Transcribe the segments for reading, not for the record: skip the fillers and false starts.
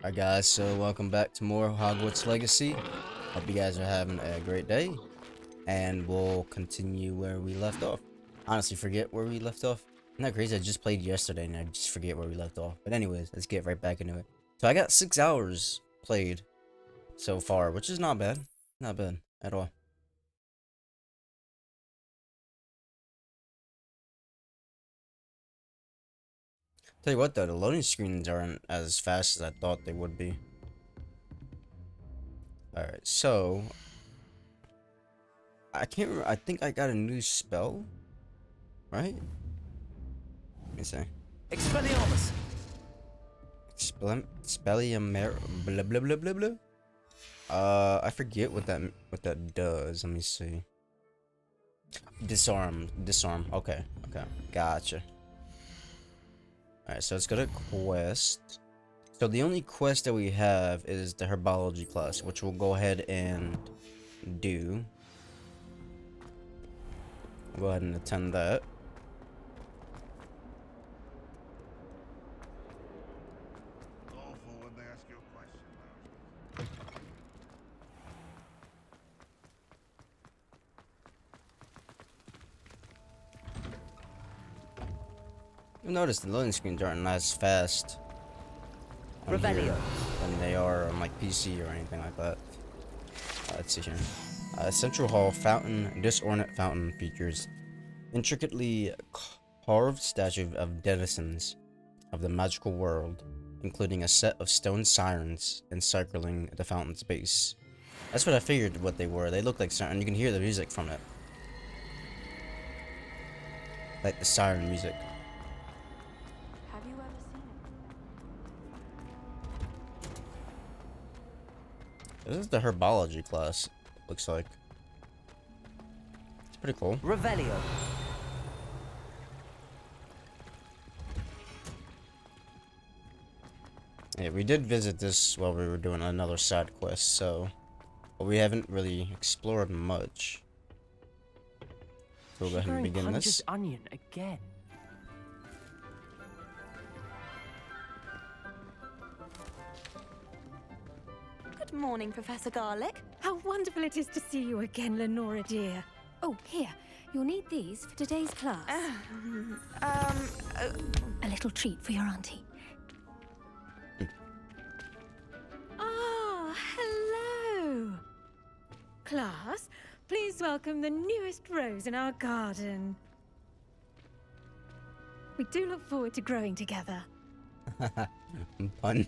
Alright guys, so welcome back to more Hogwarts Legacy. Hope you guys are having a great day. And we'll continue where we left off. Honestly, forget where we left off. Isn't that crazy? I just played yesterday and I just forget where we left off. But anyways, let's get right back into it. So I got 6 hours played so far, which is not bad. Not bad at all. Tell you what though, the loading screens aren't as fast as I thought they would be. Alright, so I can't remember. I think I got a new spell, right? Let me see. Expelliarmus! Spelliamer blah blah blah blah blah. I forget what that does. Let me see. Disarm. Okay, gotcha. Alright, so let's go to quest. So the only quest that we have is the herbology class, which we'll go ahead and do. We'll go ahead and attend that. You'll notice the loading screens aren't as fast on here than they are on like PC or anything like that. Let's see here. Central Hall fountain. This ornate fountain features intricately carved statue of denizens of the magical world, including a set of stone sirens encircling the fountain's base. That's what I figured what they were. They look like siren. You can hear the music from it, like the siren music. Have you ever seen it? This is the herbology class. Looks like it's pretty cool. Revelio. Yeah, we did visit this while we were doing another side quest, so but we haven't really explored much. So we'll go ahead and begin this. Onion again. Good morning, Professor Garlic. How wonderful it is to see you again, Lenora dear. Oh, here, you'll need these for today's class. A little treat for your auntie. Ah, hello. Class, please welcome the newest rose in our garden. We do look forward to growing together. Pun.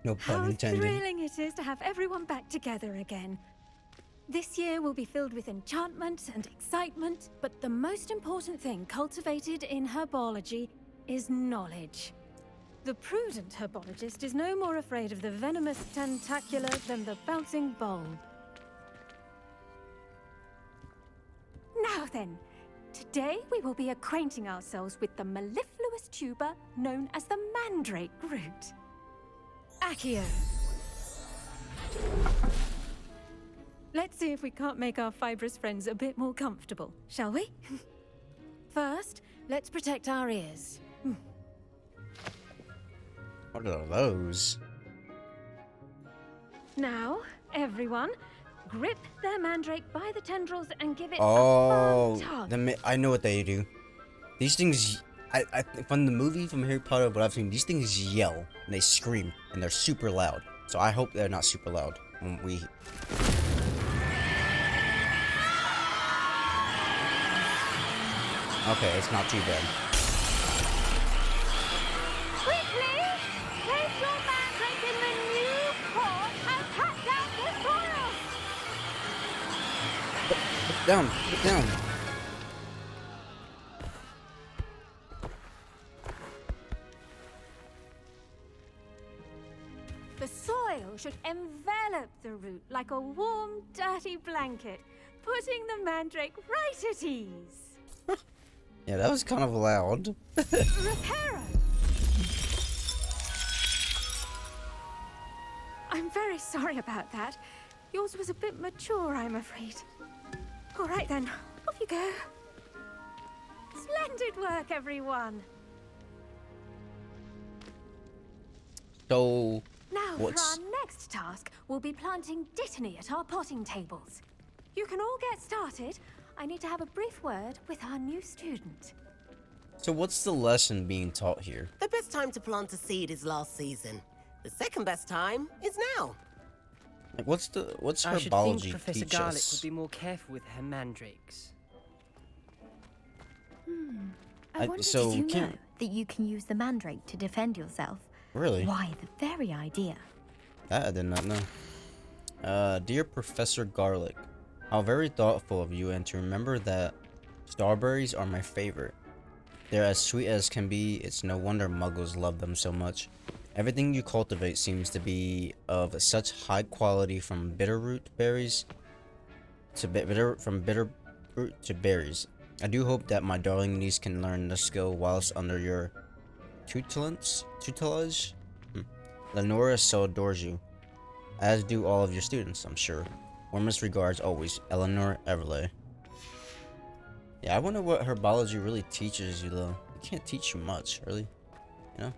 No pun How intended. thrilling it is to have everyone back together again. This year will be filled with enchantment and excitement, but the most important thing cultivated in herbology is knowledge. The prudent herbologist is no more afraid of the venomous tentacular than the bouncing bulb. Now then, today we will be acquainting ourselves with the mellifluous tuber known as the mandrake root. Accio. Let's see if we can't make our fibrous friends a bit more comfortable, shall we? First, let's protect our ears. What are those? Now, everyone, grip their mandrake by the tendrils and give it a Oh, firm tug. I know what they do. These things, from the movie, from Harry Potter, what I've seen, these things yell and they scream and they're super loud. So I hope they're not super loud when we. Okay, it's not too bad. Quickly, place your mandrake in the new pot and pat down the soil. Put down, put down. The soil should envelop the root like a warm, dirty blanket, putting the mandrake right at ease. Yeah, that was kind of loud. Reparo! I'm very sorry about that. Yours was a bit mature, I'm afraid. All right then, off you go. Splendid work, everyone. So Now Now, What's... for our next task, we'll be planting dittany at our potting tables. You can all get started. I need to have a brief word with our new student. So what's the lesson being taught here? The best time to plant a seed is last season. The second best time is now. Like, what's I should herbology think Professor teach Garlick us? would be more careful with her mandrakes. I wonder, so did you can- know that you can use the mandrake to defend yourself? Really? Why, the very idea. That I did not know. Dear Professor Garlic, how very thoughtful of you, and to remember that strawberries are my favorite. They're as sweet as can be. It's no wonder muggles love them so much. Everything you cultivate seems to be of such high quality, from bitterroot berries to bitterroot to berries. I do hope that my darling niece can learn the skill whilst under your tutelage. Lenora so adores you, as do all of your students, I'm sure. Warmest regards always, Eleanor Everley. Yeah, I wonder what herbology really teaches you, though. It can't teach you much, really. You know?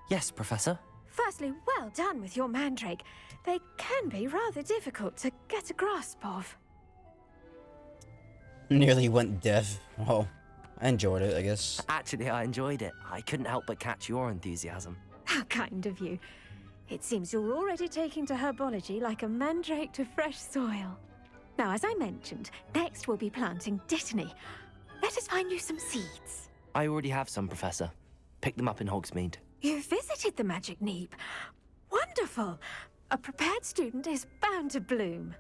Yes, Professor. Firstly, well done with your mandrake. They can be rather difficult to get a grasp of. Nearly went deaf. Well, I enjoyed it, I guess. Actually, I enjoyed it. I couldn't help but catch your enthusiasm. How kind of you. It seems you're already taking to herbology like a mandrake to fresh soil. Now, as I mentioned, next we'll be planting dittany. Let us find you some seeds. I already have some, Professor. Picked them up in Hogsmeade. You visited the Magic Neep. Wonderful. A prepared student is bound to bloom.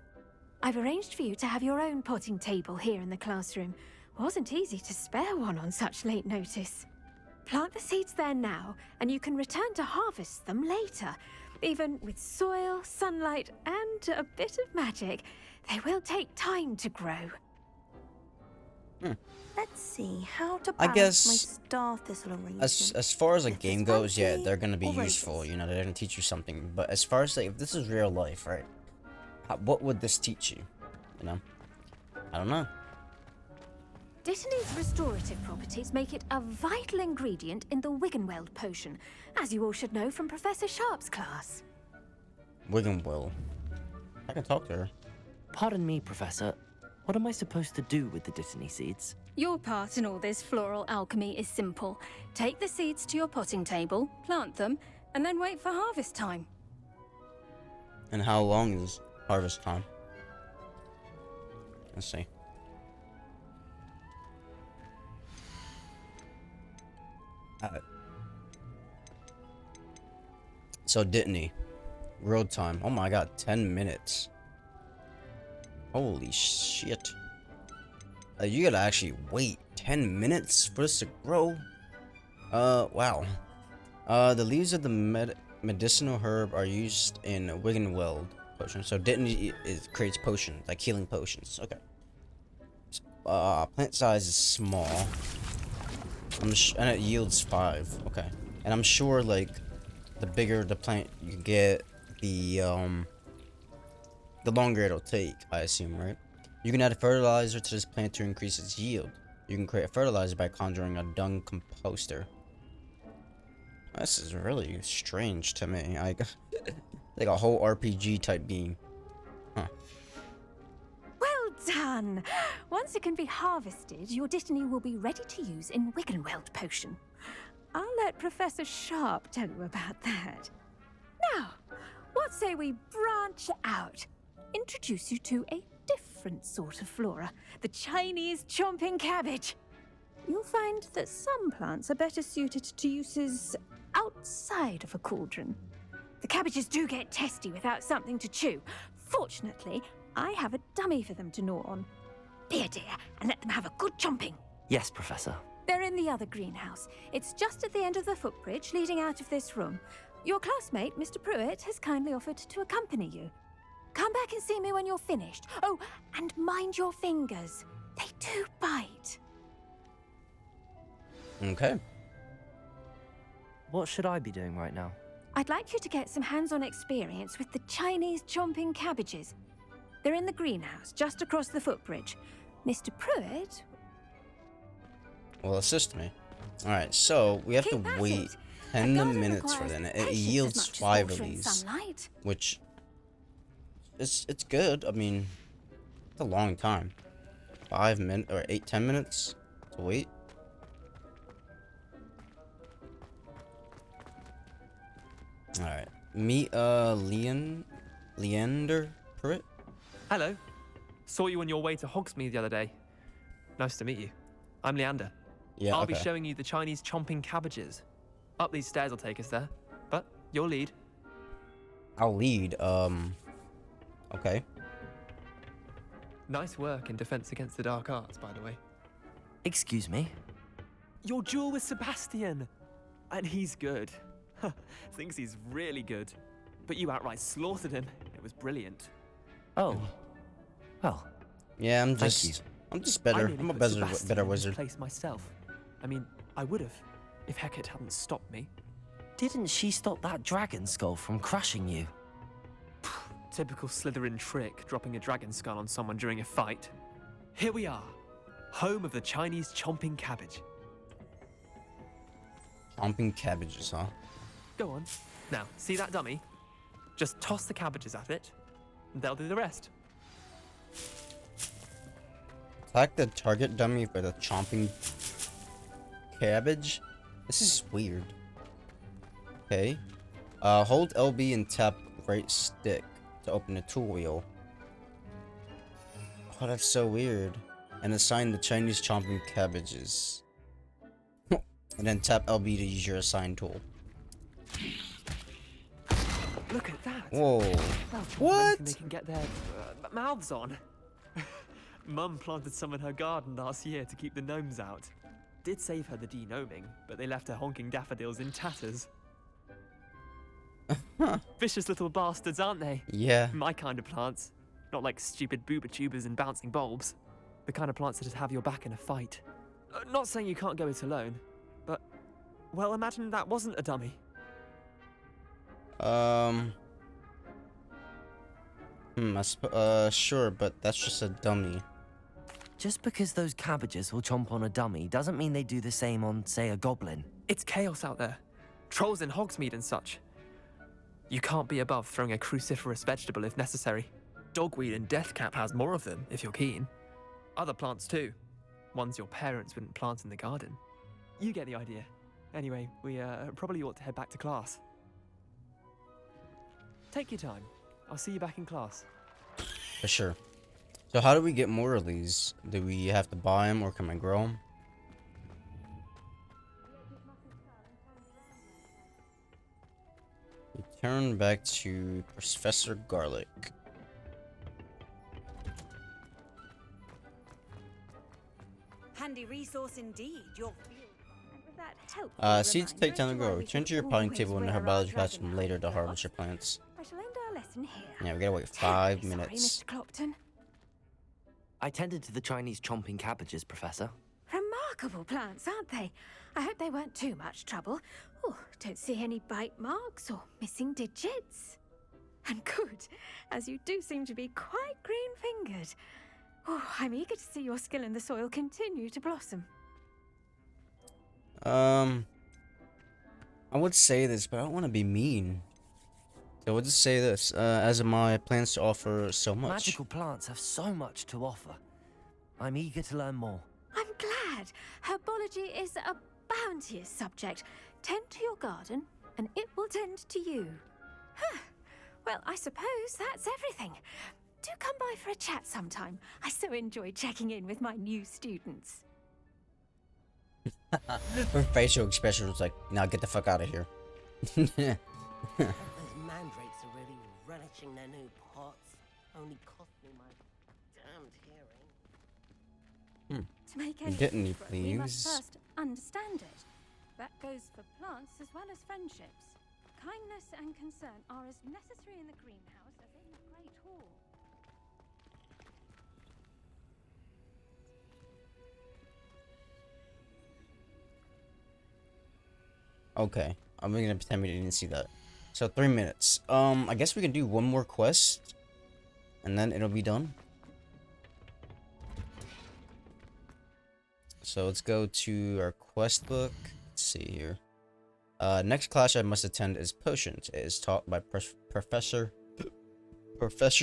I've arranged for you to have your own potting table here in the classroom. Wasn't easy to spare one on such late notice. Plant the seeds there now, and you can return to harvest them later. Even with soil, sunlight, and a bit of magic, they will take time to grow. Let's see how to I balance guess my star thistle arrangement. As far as a If game it's goes, yeah, fancy they're gonna be or useful. racist. You know, they're gonna teach you something. But as far as, like, if this is real life, right? What would this teach you? You know? I don't know. Dittany's restorative properties make it a vital ingredient in the Wiggenweld potion, as you all should know from Professor Sharp's class. Wiggenwell. I can talk to her. Pardon me, Professor. What am I supposed to do with the dittany seeds? Your part in all this floral alchemy is simple. Take the seeds to your potting table, plant them, and then wait for harvest time. And how long is harvest time? Let's see. So Dittany, road time. Oh my god, 10 minutes. Holy shit. You gotta actually wait 10 minutes for this to grow. Wow. The leaves of the medicinal herb are used in Wiggenweld potion. So Dittany creates potions, like healing potions. Okay. Plant size is small. And it yields 5. Okay. And I'm sure, like, the bigger the plant you get, the longer it'll take, I assume, right? You can add a fertilizer to this plant to increase its yield. You can create a fertilizer by conjuring a dung composter. This is really strange to me. Like a whole RPG type game. Huh. Well done! Once it can be harvested, your dittany will be ready to use in Wiggenweld potion. I'll let Professor Sharp tell you about that. Now, what say we branch out? Introduce you to a different sort of flora, the Chinese chomping cabbage. You'll find that some plants are better suited to uses outside of a cauldron. The cabbages do get testy without something to chew. Fortunately, I have a dummy for them to gnaw on. Be a dear and let them have a good chomping. Yes, Professor. They're in the other greenhouse. It's just at the end of the footbridge leading out of this room. Your classmate, Mr. Pruitt, has kindly offered to accompany you. Come back and see me when you're finished. Oh, and mind your fingers. They do bite. Okay. What should I be doing right now? I'd like you to get some hands-on experience with the Chinese chomping cabbages. They're in the greenhouse, just across the footbridge. Mr. Pruitt... Well, assist me. Alright, so we have Keep to at wait it. 10 garden minutes for requires then. It patience as yields much as 5 of watering these, sunlight. which it's good. I mean, it's a long time. 5 minutes or 10 minutes to wait. All right, meet Leander Pruitt. Hello. Saw you on your way to Hogsmeade the other day. Nice to meet you. I'm Leander. Yeah, I'll be okay. showing you the Chinese chomping cabbages. Up these stairs will take us there. But you'll lead. I'll lead. Okay. Nice work in defense against the dark arts, by the way. Excuse me? Your duel with Sebastian. And he's good. Thinks he's really good. But you outright slaughtered him. It was brilliant. Oh. Well, Yeah, I'm Thank just. you. I'm just I better. nearly I'm a put better, Sebastian better in his wizard. place myself. I mean, I would have, if Hecate hadn't stopped me. didn't she stop that dragon skull from crushing you? Typical Slytherin trick, dropping a dragon skull on someone during a fight. Here we are, home of the Chinese chomping cabbage. Chomping cabbages, huh? Go on. Now, see that dummy? Just toss the cabbages at it, and they'll do the rest. Attack the target dummy for the chomping cabbage. This is weird. Okay. Hold LB and tap right stick to open the tool wheel. Oh, that's so weird. And assign the Chinese chomping cabbages. And then tap LB to use your assigned tool. Look at that. Whoa. Well, What? They can get their mouths on. Mum planted some in her garden last year to keep the gnomes out. Did save her the de-gnoming, but they left her honking daffodils in tatters. Vicious little bastards, aren't they? Yeah. My kind of plants. Not like stupid booba tubers and bouncing bulbs. The kind of plants that just have your back in a fight. Not saying you can't go it alone, but... Well, imagine that wasn't a dummy. Sure, but that's just a dummy. Just because those cabbages will chomp on a dummy doesn't mean they do the same on, say, a goblin. It's chaos out there. Trolls in Hogsmeade and such. You can't be above throwing a cruciferous vegetable if necessary. Dogweed and deathcap has more of them, if you're keen. Other plants too. Ones your parents wouldn't plant in the garden. You get the idea. Anyway, we probably ought to head back to class. Take your time. I'll see you back in class. For sure. So how do we get more of these? Do we have to buy them or can I grow them? Return back to Professor Garlic. Handy resource indeed. Your field. And with that helpful Seeds reminder, take time to to why grow. we Turn to should your potting always table in the wear our herbology dragon classroom later to hat. harvest your plants. I shall end our lesson here. Yeah, we gotta wait 5 Terribly minutes. Sorry, Mr. Clopton. I tended to the Chinese chomping cabbages, Professor. Remarkable plants, aren't they? I hope they weren't too much trouble. Oh, don't see any bite marks or missing digits. And good, as you do seem to be quite green-fingered. Oh, I'm eager to see your skill in the soil continue to blossom. I would say this, but I don't want to be mean. So we'll just say this, as my plans to offer so much. Magical plants have so much to offer. I'm eager to learn more. I'm glad. Herbology is a bounteous subject. Tend to your garden, and it will tend to you. Huh. Well, I suppose that's everything. Do come by for a chat sometime. I so enjoy checking in with my new students. Her facial expression was like, now get the fuck out of here. Those mandrakes are really relishing their new pots. Only cost me my damned hearing. To make You any didn't difference, need we must leaves. first understand it. That goes for plants as well as friendships. Kindness and concern are as necessary in the greenhouse as in the Great Hall. Okay, I'm gonna pretend we didn't see that. So 3 minutes. I guess we can do one more quest, and then it'll be done. So let's go to our quest book. Let's see here. Next class I must attend is potions. It is taught by Professor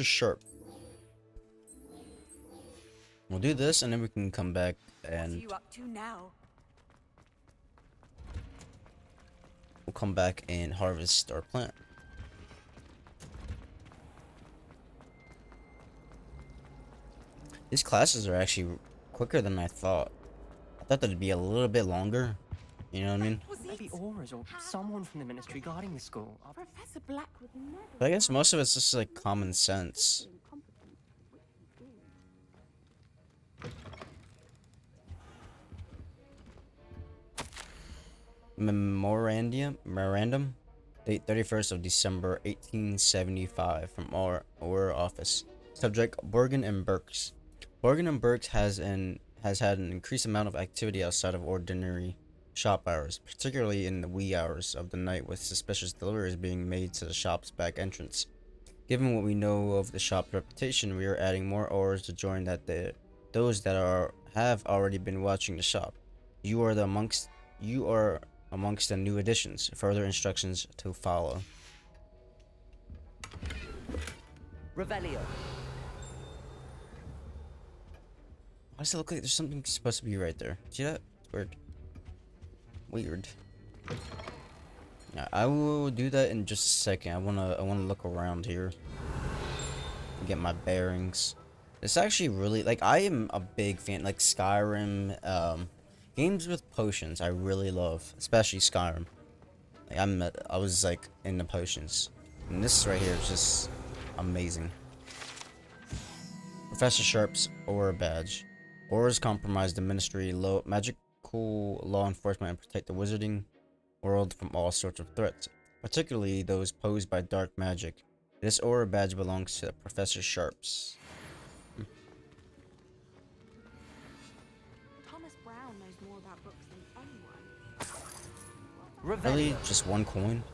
Sharp. We'll do this, and then we can come back What are and you up to now? we'll come back and harvest our plant. These classes are actually quicker than I thought. I thought that'd be a little bit longer. You know what I mean? Maybe Auras or someone from the ministry guarding the school. Professor Black would never. But I guess most of it's just like common sense. Memorandum, date 31st of December 1875, from our office. Subject: Borgin and Burks. Borgin and Burks has had an increased amount of activity outside of ordinary shop hours, particularly in the wee hours of the night, with suspicious deliveries being made to the shop's back entrance. Given what we know of the shop's reputation, we are adding more orders to join those that have already been watching the shop. You are amongst the new additions. Further instructions to follow. Revelio. Why does it look like there's something supposed to be right there? See that? It's weird. Weird. Yeah, I will do that in just a second. I wanna look around here. Get my bearings. It's actually really, like, I am a big fan, like Skyrim, games with potions I really love, especially Skyrim. Like I was like into potions. And this right here is just amazing. Professor Sharp's Aura Badge. Auras compromise the ministry, magical law enforcement, and protect the wizarding world from all sorts of threats, particularly those posed by dark magic. This Aura Badge belongs to Professor Sharp's. Thomas Brown knows more about books than anyone. Really? Just one coin?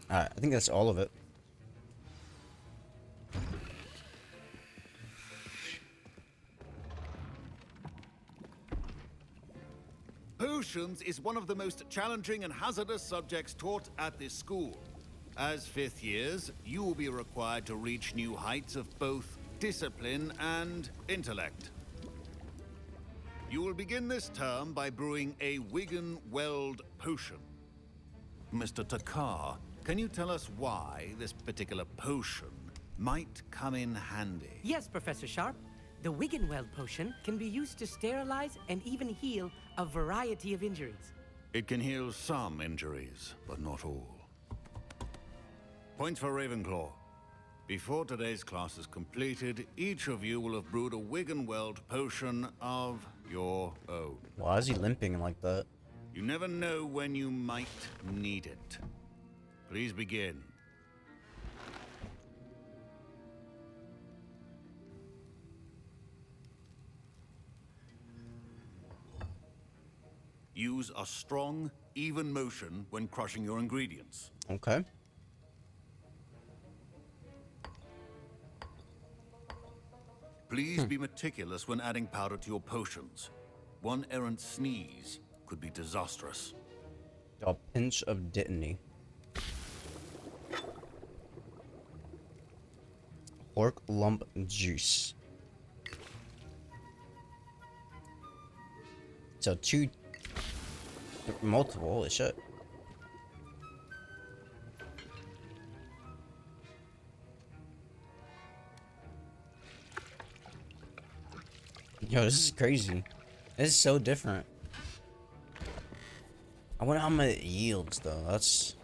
Alright, I think that's all of it. Potions is one of the most challenging and hazardous subjects taught at this school. As fifth years, you will be required to reach new heights of both discipline and intellect. You will begin this term by brewing a Wigan Weld potion. Mr. Takar, can you tell us why this particular potion might come in handy? Yes, Professor Sharp. The Wiggenweld potion can be used to sterilize and even heal a variety of injuries. It can heal some injuries, but not all. Points for Ravenclaw. Before today's class is completed, each of you will have brewed a Wiggenweld potion of your own. Why is he limping like that? You never know when you might need it. Please begin. Use a strong, even motion when crushing your ingredients. Okay. Please be meticulous when adding powder to your potions. One errant sneeze could be disastrous. A pinch of dittany. Pork lump juice. So multiple, holy shit. Yo, this is crazy. This is so different. I wonder how much it yields though. That's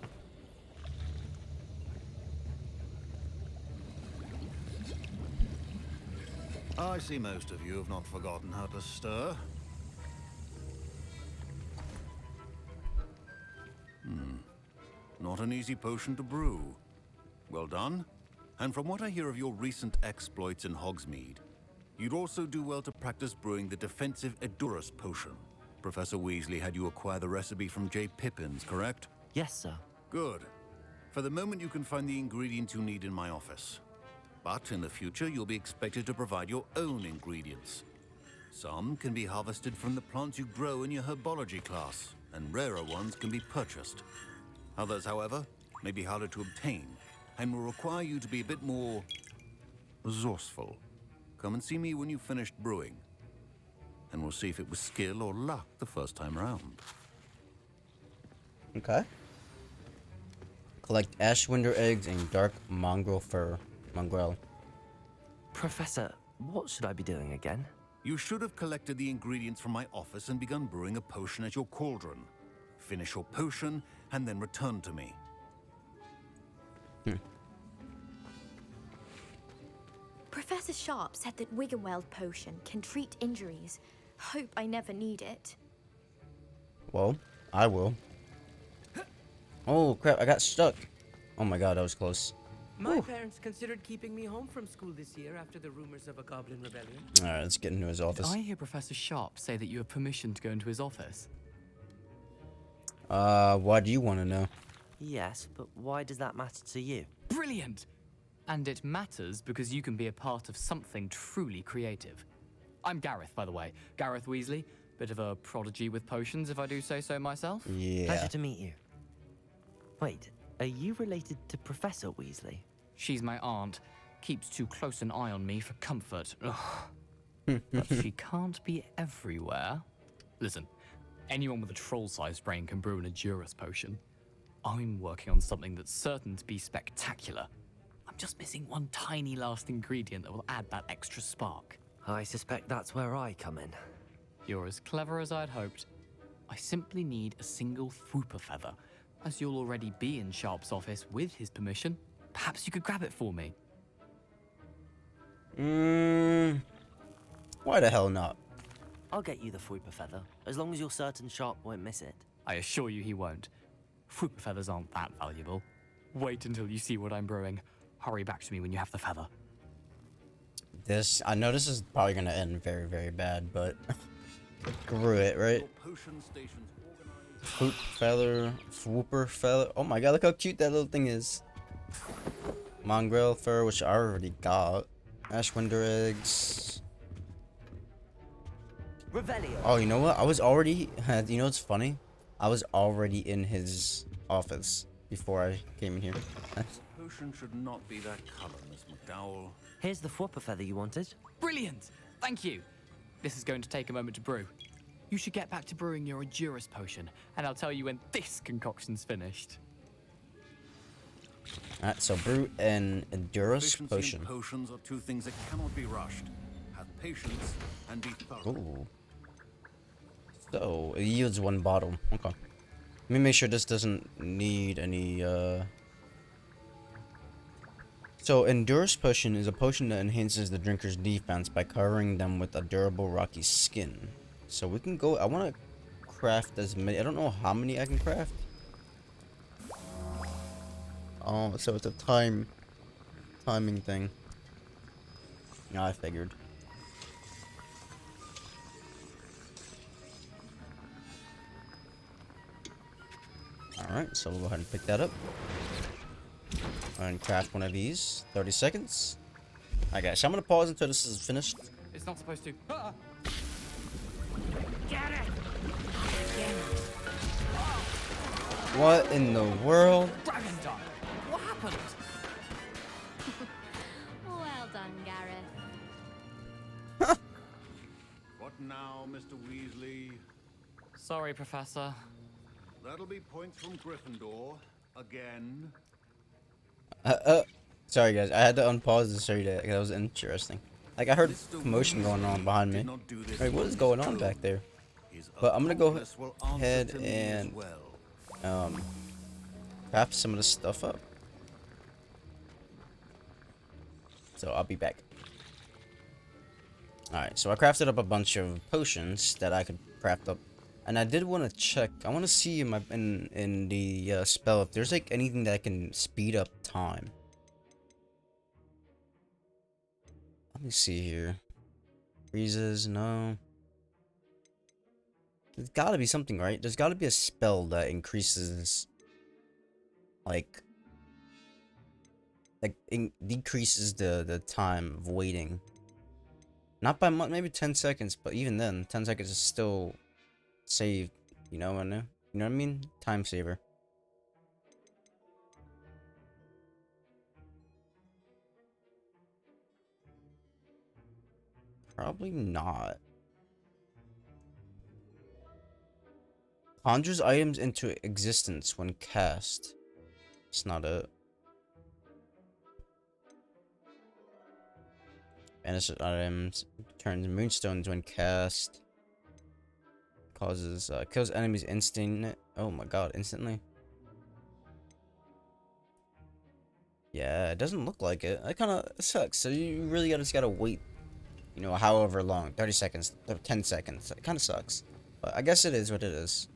I see most of you have not forgotten how to stir. Not an easy potion to brew. Well done. And from what I hear of your recent exploits in Hogsmeade, you'd also do well to practice brewing the defensive Edurus potion. Professor Weasley had you acquire the recipe from J. Pippin's, correct? Yes, sir. Good. For the moment, you can find the ingredients you need in my office. But in the future, you'll be expected to provide your own ingredients. Some can be harvested from the plants you grow in your herbology class. and rarer ones can be purchased. Others, however, may be harder to obtain and will require you to be a bit more resourceful. Come and see me when you've finished brewing, and we'll see if it was skill or luck the first time around. Okay. Collect ashwinder eggs and dark mongrel fur. Mongrel. Professor, what should I be doing again? You should have collected the ingredients from my office and begun brewing a potion at your cauldron. Finish your potion and then return to me. Professor Sharp said that Wiggenweld potion can treat injuries. Hope I never need it. Well, I will. Oh crap, I got stuck. Oh my god, that was close. My parents considered keeping me home from school this year after the rumors of a goblin rebellion. Alright, let's get into his office. Did I hear Professor Sharp say that you have permission to go into his office? Why do you want to know? Yes, but why does that matter to you? Brilliant! And it matters because you can be a part of something truly creative. I'm Gareth, by the way. Gareth Weasley. Bit of a prodigy with potions, if I do say so myself. Yeah. Pleasure to meet you. Wait, are you related to Professor Weasley? She's my aunt. Keeps too close an eye on me for comfort. Ugh. But she can't be everywhere. Listen, anyone with a troll-sized brain can brew an Edurus potion. I'm working on something that's certain to be spectacular. I'm just missing one tiny last ingredient that will add that extra spark. I suspect that's where I come in. You're as clever as I'd hoped. I simply need a single Fwooper feather. As you'll already be in Sharp's office with his permission, perhaps you could grab it for me. Why the hell not? I'll get you the Fwooper feather, as long as you're certain Sharp won't miss it. I assure you he won't. Fwooper feathers aren't that valuable. Wait until you see what I'm brewing. Hurry back to me when you have the feather. I know this is probably gonna end very, very bad, but screw it, right? Fwooper feather. Oh my god, look how cute that little thing is. Mongrel fur, which I already got. Ashwinder eggs. Revelio. Oh, you know what? I was already. You know what's funny? I was already in his office before I came in here. Potion should not be that color, Miss McDowell. Here's the Fwooper feather you wanted. Brilliant! Thank you. This is going to take a moment to brew. You should get back to brewing your Edurus potion, and I'll tell you when this concoction's finished. Alright, so brew an Edurus Efficiency potion. and potions are two things that cannot be rushed. Have patience and be thorough. Ooh. So, it yields one bottle. Okay. Let me make sure this doesn't need any, So, Endurance Potion is a potion that enhances the drinker's defense by covering them with a durable rocky skin. So, we can go... I want to craft as many... I don't know how many I can craft. Oh, so it's a timing thing. Yeah, I figured. Alright, so we'll go ahead and pick that up. And craft one of these. 30 seconds. Alright guys, so I'm gonna pause until this is finished. It's not supposed to. Get it! What in the world? Dragon Dog! What happened? Well done, Gareth. What now, Mr. Weasley? Sorry, Professor. That'll be points from Gryffindor. Again. Sorry guys, I had to unpause to show you that. That was interesting. Like, I heard commotion going on behind me. Like, what is going on back there? But I'm gonna go ahead and craft some of this stuff up. So I'll be back. Alright, so I crafted up a bunch of potions that I could craft up. And I did want to check. I want to see in my in the spell if there's like anything that can speed up time. Let me see here. Freezes, no. There's got to be something, right? There's got to be a spell that increases, decreases the time of waiting. Not by much, maybe 10 seconds, but even then, 10 seconds is still saved. You know what I mean? You know what I mean? Time saver. Probably not. Conjures items into existence when cast. It's not it. Banishes items. Turns moonstones when cast. Causes kills enemies instant. Oh my god, instantly. Yeah, it doesn't look like it. That kind of sucks. So you really just gotta wait. You know, however long, 30 seconds, 10 seconds. It kind of sucks, but I guess it is what it is.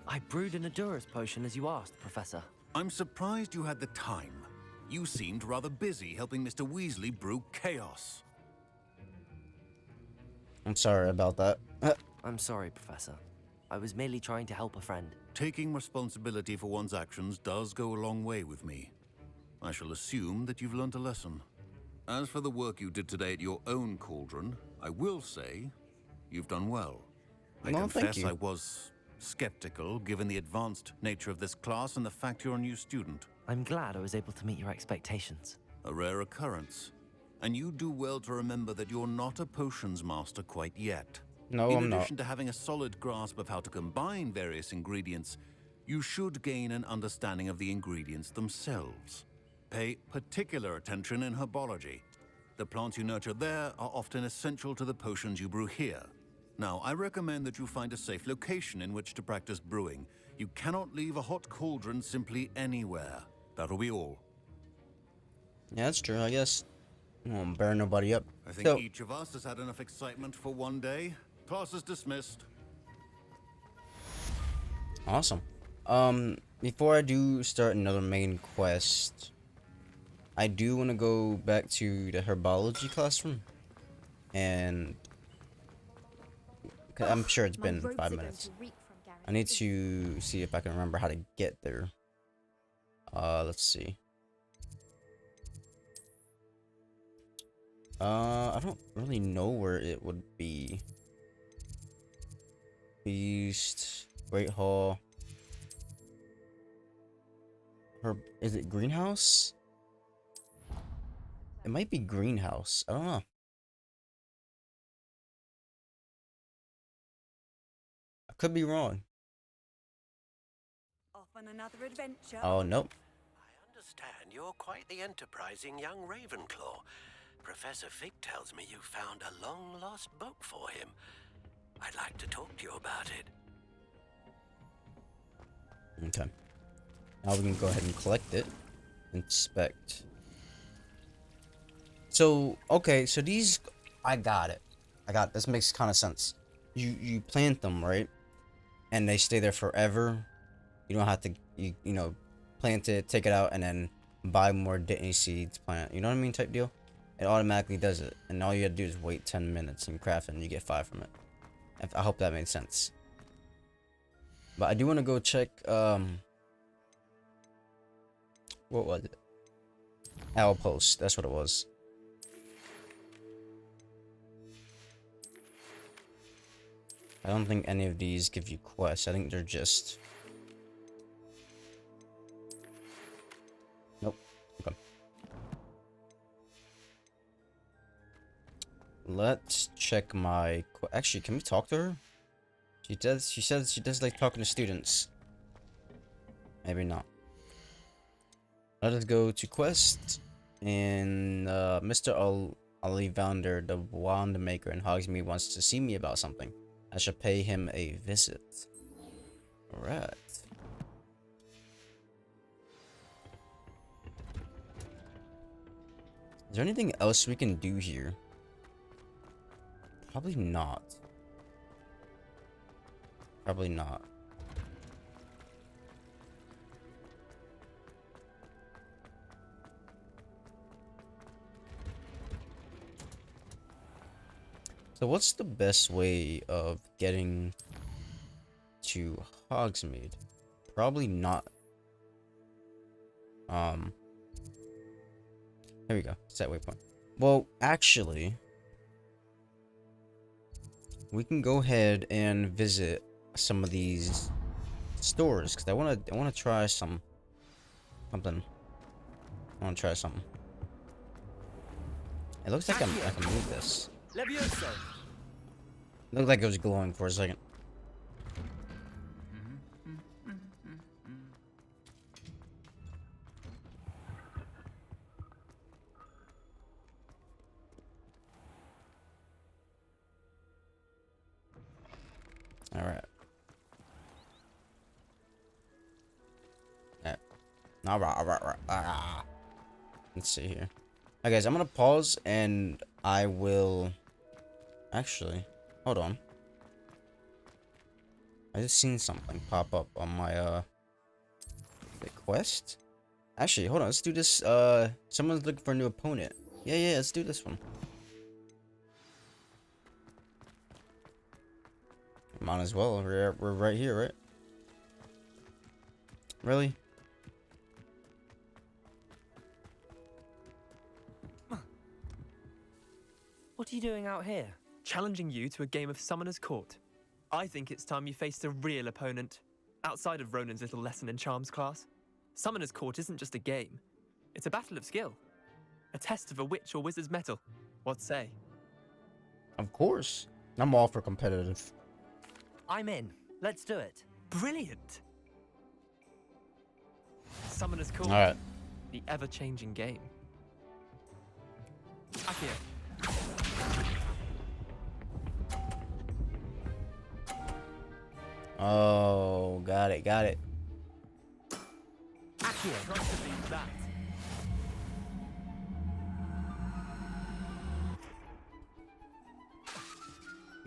I brewed an Adurus potion as you asked, Professor. I'm surprised you had the time. You seemed rather busy helping Mr. Weasley brew chaos. I'm sorry about that. I'm sorry, Professor. I was merely trying to help a friend. Taking responsibility for one's actions does go a long way with me. I shall assume that you've learnt a lesson. As for the work you did today at your own cauldron, I will say you've done well. I confess I was skeptical given the advanced nature of this class and the fact you're a new student. I'm glad I was able to meet your expectations. A rare occurrence. And you do well to remember that you're not a potions master quite yet. No, I'm not. In addition to having a solid grasp of how to combine various ingredients, you should gain an understanding of the ingredients themselves. Pay particular attention in herbology. The plants you nurture there are often essential to the potions you brew here. Now, I recommend that you find a safe location in which to practice brewing. You cannot leave a hot cauldron simply anywhere. That'll be all. Yeah, that's true, I guess. I won't burn nobody up. I think each of us has had enough excitement for one day. Class is dismissed. Awesome. Before I do start another main quest, I do want to go back to the herbology classroom, and I'm sure it's been 5 minutes. I need to see if I can remember how to get there. Let's see. I don't really know where it would be. Beast, Great Hall. Is it Greenhouse? It might be Greenhouse. I don't know. I could be wrong. Off on another adventure. Oh, nope. I understand you're quite the enterprising young Ravenclaw. Professor Fig tells me you found a long-lost book for him. I'd like to talk to you about it. Okay. Now we can go ahead and collect it. Inspect. So, okay, so these... I got it. This makes kind of sense. You plant them, right? And they stay there forever. You don't have to, you know, plant it, take it out, and then buy more Dittany seeds, plant. You know what I mean, type deal? It automatically does it. And all you gotta do is wait 10 minutes and craft it, and you get 5 from it. I hope that made sense. But I do want to go check, what was it? Outpost, that's what it was. I don't think any of these give you quests. I think they're just... Nope. Okay. Let's check my... Actually, can we talk to her? She says she does like talking to students. Maybe not. Let us go to quest. And Mr. Ollivander, the wand maker in Hogsmeade, wants to see me about something. I should pay him a visit. Alright. Is there anything else we can do here? Probably not. Probably not. So what's the best way of getting to Hogsmeade? Probably not. There we go. Set waypoint. Well, actually, we can go ahead and visit some of these stores because I want to try something. I want to try something. It looks like I can move this. Levioso. Looked like it was glowing for a second. All right. All right. Let's see here. Alright, guys, I'm gonna pause and I will. Actually, hold on. I just seen something pop up on my the quest. Actually, hold on. Let's do this. Someone's looking for a new opponent. Yeah. Let's do this one. Might as well. We're right here, right? Really? What are you doing out here? Challenging you to a game of Summoner's Court. I think it's time you faced a real opponent, outside of Ronan's little lesson in charms class. Summoner's Court isn't just a game. It's a battle of skill. A test of a witch or wizard's mettle. What say? Of course. I'm all for competitive. I'm in. Let's do it. Brilliant! Summoner's Court. Alright. The ever-changing game. Accio. Oh, got it. Accio. Try to beat that.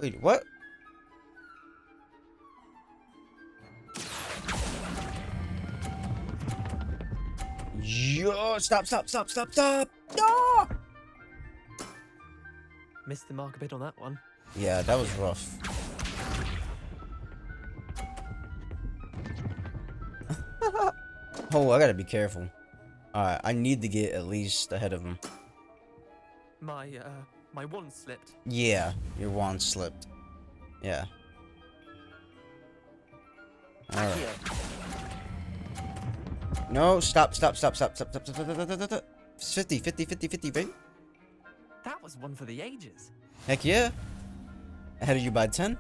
Wait, what? Yo, stop. No! Missed the mark a bit on that one. Yeah, that was rough. Oh, I gotta be careful. Alright, I need to get at least ahead of him. My wand slipped. Yeah, your wand slipped. Yeah. Alright. No, stop. 50, right? That was one for the ages. Heck yeah. Ahead of you by 10?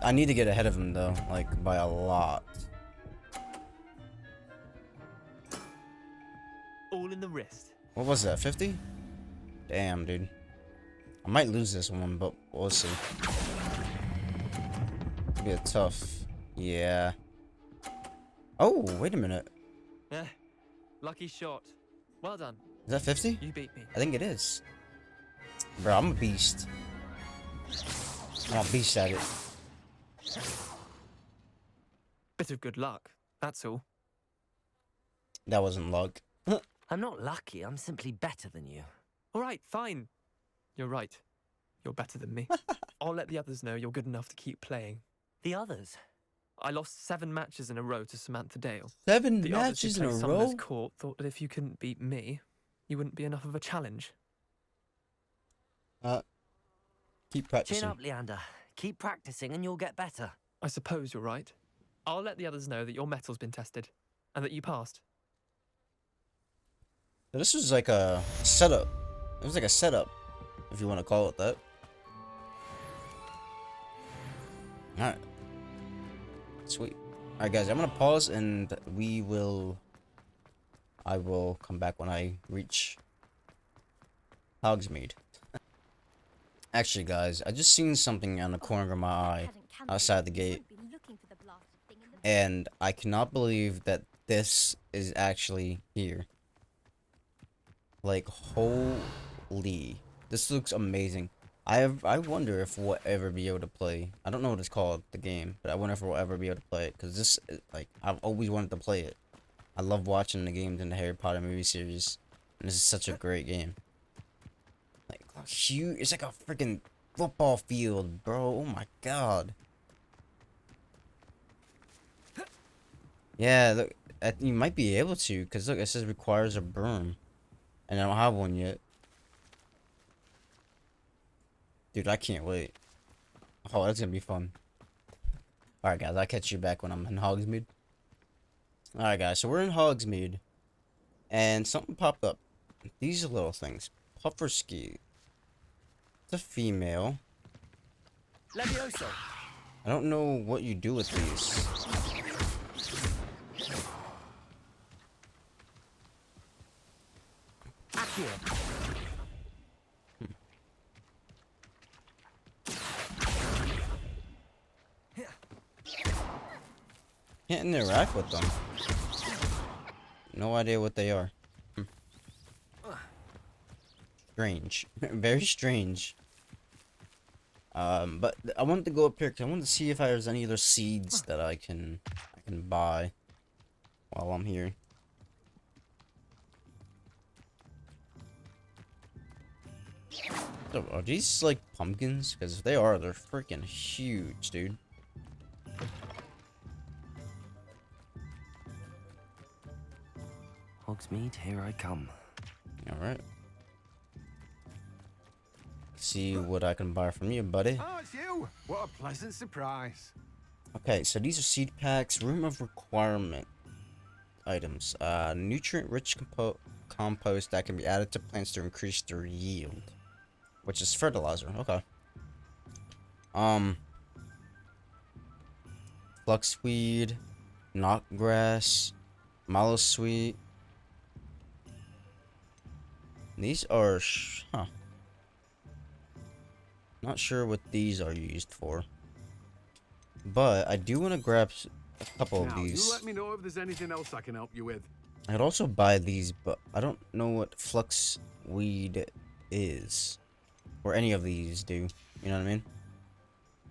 I need to get ahead of him though, like by a lot. All in the wrist. What was that, 50? Damn, dude. I might lose this one, but we'll see. It'll be a tough. Yeah. Oh, wait a minute. Eh, lucky shot. Well done. Is that 50? You beat me. I think it is. Bro, I'm a beast. I'm a beast at it. Bit of good luck, that's all. That wasn't luck. I'm not lucky, I'm simply better than you. All right, fine. You're right. You're better than me. I'll let the others know you're good enough to keep playing. The others? I lost 7 matches in a row to Samantha Dale. 7 the matches in a others who row? play Summoner's Court thought that if you couldn't beat me, you wouldn't be enough of a challenge. Keep practicing. Chin up, Leander. Keep practicing and you'll get better. I suppose you're right. I'll let the others know that your metal's been tested, and that you passed. So this was like a setup. It was like a setup, if you want to call it that. Alright. Sweet. Alright guys, I'm gonna pause and I will come back when I reach Hogsmeade. Actually guys, I just seen something on the corner of my eye outside the gate. And I cannot believe that this is actually here. Like, holy. This looks amazing. I wonder if we'll ever be able to play. I don't know what it's called, the game, but I wonder if we'll ever be able to play it. Because this, like, I've always wanted to play it. I love watching the games in the Harry Potter movie series. And this is such a great game. Like, huge. It's like a freaking football field, bro. Oh my god. Yeah, look. You might be able to. Because, look, it says requires a broom. And I don't have one yet. Dude, I can't wait. Oh, that's gonna be fun. Alright, guys, I'll catch you back when I'm in Hogsmeade. Alright, guys, so we're in Hogsmeade. And something popped up. These little things. Pufferski. It's a female. Levioso. I don't know what you do with these. Accio. Can't interact with them. No idea what they are. Strange. Very strange. But I wanted to go up here because I wanted to see if there's any other seeds that I can buy while I'm here. So, are these like pumpkins? Because if they are, they're freaking huge, dude. Hogsmeade, here I come. Alright. See what I can buy from you, buddy. Oh, it's you! What a pleasant surprise. Okay, so these are seed packs, room of requirement items. Nutrient-rich compost that can be added to plants to increase their yield. Which is fertilizer, okay. Fluxweed, knotgrass, mallowsweet. These are, not sure what these are used for. But I do want to grab a couple of these. You let me know if there's anything else I can help you with. I could also buy these, but I don't know what fluxweed is. Or any of these do. You know what I mean?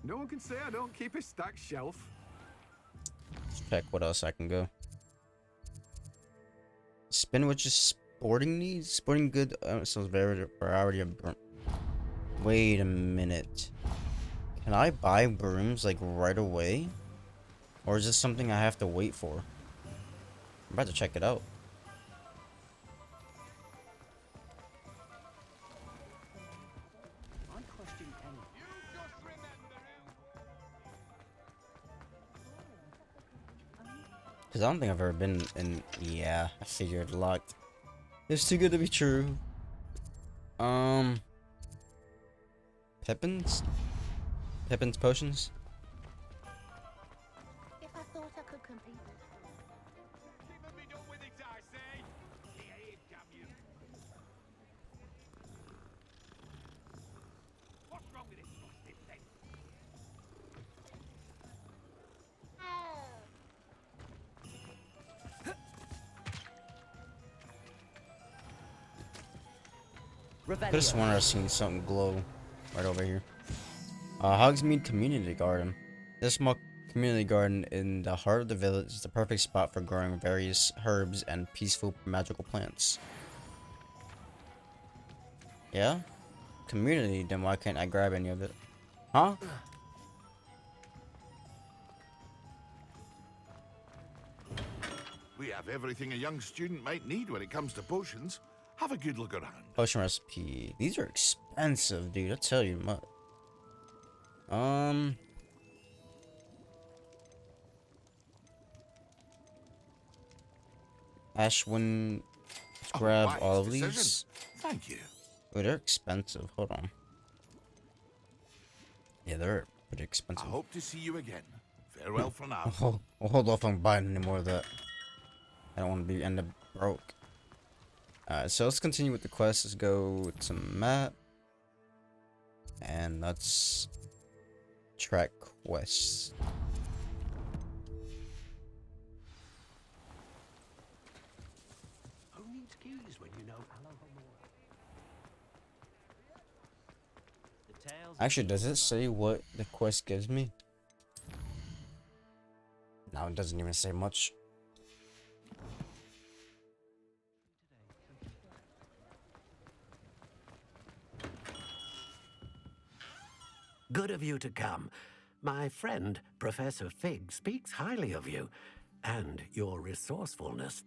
No one can say I don't keep a stacked shelf. Let's check what else I can go. Spinwich's sporting needs? Sporting good. So variety of broom. Wait a minute. Can I buy brooms like right away? Or is this something I have to wait for? I'm about to check it out. Because I don't think I've ever been in... Yeah, I figured locked. It's too good to be true. Pippins? Pippins potions? If I thought I could compete. What's wrong with this busted thing? Could have sworn I've seen something glow right over here. Hogsmeade Community Garden. This small community garden in the heart of the village is the perfect spot for growing various herbs and peaceful magical plants. Yeah? Community, then why can't I grab any of it? Huh? We have everything a young student might need when it comes to potions. Have a good look around. Potion recipe. These are expensive, dude. I tell you what. Ashwin, let's grab all of these. Thank you. Oh, they're expensive. Hold on. Yeah, they're pretty expensive. I hope to see you again. Farewell for now. I'll hold off on buying any more of that. I don't want to end up broke. So let's continue with the quest. Let's go to map. And let's track quests. Who needs keys when you know Actually, does it say what the quest gives me? No, it doesn't even say much. Good of you to come. My friend, Professor Fig, speaks highly of you and your resourcefulness.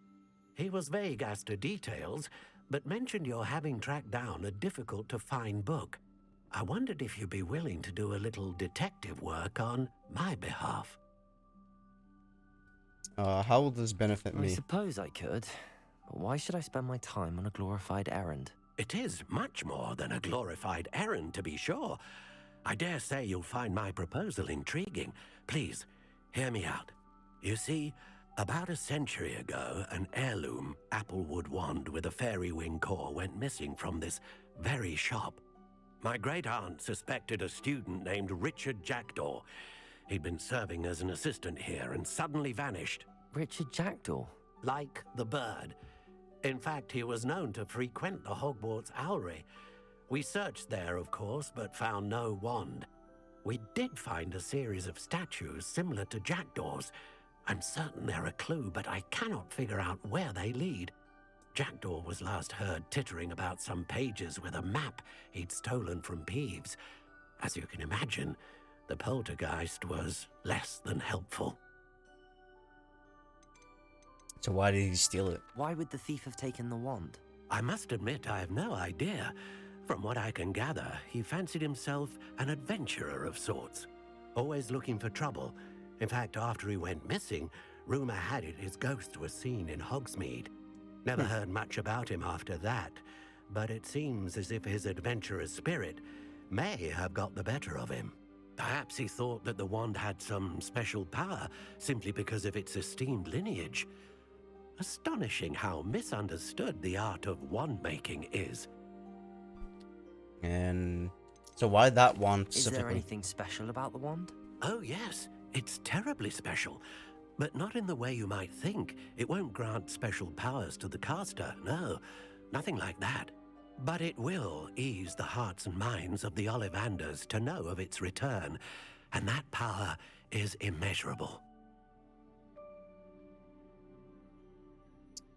He was vague as to details, but mentioned your having tracked down a difficult-to-find book. I wondered if you'd be willing to do a little detective work on my behalf. How will this benefit I me? suppose I could. But why should I spend my time on a glorified errand? It is much more than a glorified errand, to be sure. I dare say you'll find my proposal intriguing. Please, hear me out. You see, about a century ago, an heirloom applewood wand with a fairy wing core went missing from this very shop. My great-aunt suspected a student named Richard Jackdaw. He'd been serving as an assistant here and suddenly vanished. Richard Jackdaw? Like the bird. In fact, he was known to frequent the Hogwarts Owlery. We searched there, of course, but found no wand. We did find a series of statues similar to Jackdaw's. I'm certain they're a clue, but I cannot figure out where they lead. Jackdaw was last heard tittering about some pages with a map he'd stolen from Peeves. As you can imagine, the poltergeist was less than helpful. So why did he steal it? Why would the thief have taken the wand? I must admit I have no idea. From what I can gather, he fancied himself an adventurer of sorts. Always looking for trouble. In fact, after he went missing, rumor had it his ghost was seen in Hogsmeade. Never heard much about him after that, but it seems as if his adventurous spirit may have got the better of him. Perhaps he thought that the wand had some special power simply because of its esteemed lineage. Astonishing how misunderstood the art of wand-making is. And so why that wand specifically? Is there anything special about the wand? Oh yes, it's terribly special. But not in the way you might think. It won't grant special powers to the caster, no. Nothing like that. But it will ease the hearts and minds of the Ollivanders to know of its return. And that power is immeasurable.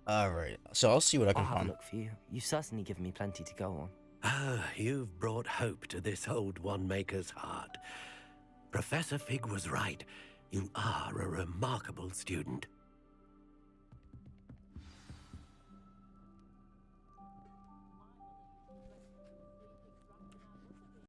Alright, so I'll see what I can I'll have find. a look for you. You've certainly given me plenty to go on. Ah, you've brought hope to this old wand-maker's heart. Professor Fig was right. You are a remarkable student.